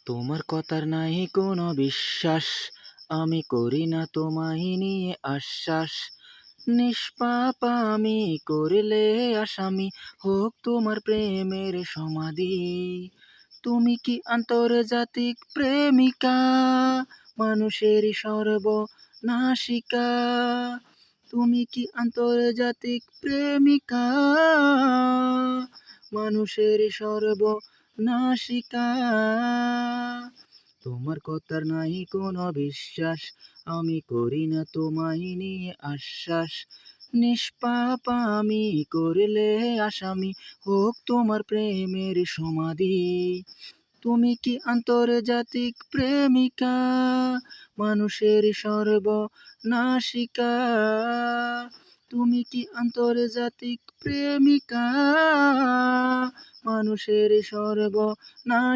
তোমার কথার নাই কোনো বিশ্বাস, আমি করি না তোমায় নিয়ে আশ্বাস। নিষ্পাপ আমি করিলে আসামি, হোক তোমার প্রেমের সমাধি। তুমি কি আন্তর্জাতিক প্রেমিকা, মানুষের সর্বনাশিকা? তুমি কি আন্তর্জাতিক প্রেমিকা, মানুষের সর্বনাশিকা? তোমার কথার নাই কোনো বিশ্বাস, আমি করি না তোমায় নিয়ে আশ্বাস। নিষ্পাপ আমি করিলে আসামি, হোক তোমার প্রেমের সমাধি। তুমি কি আন্তর্জাতিক প্রেমিকা, মানুষের সর্বনাশিকা? তুমি কি আন্তর্জাতিক প্রেমিকা, মানুষের সর্বনাশ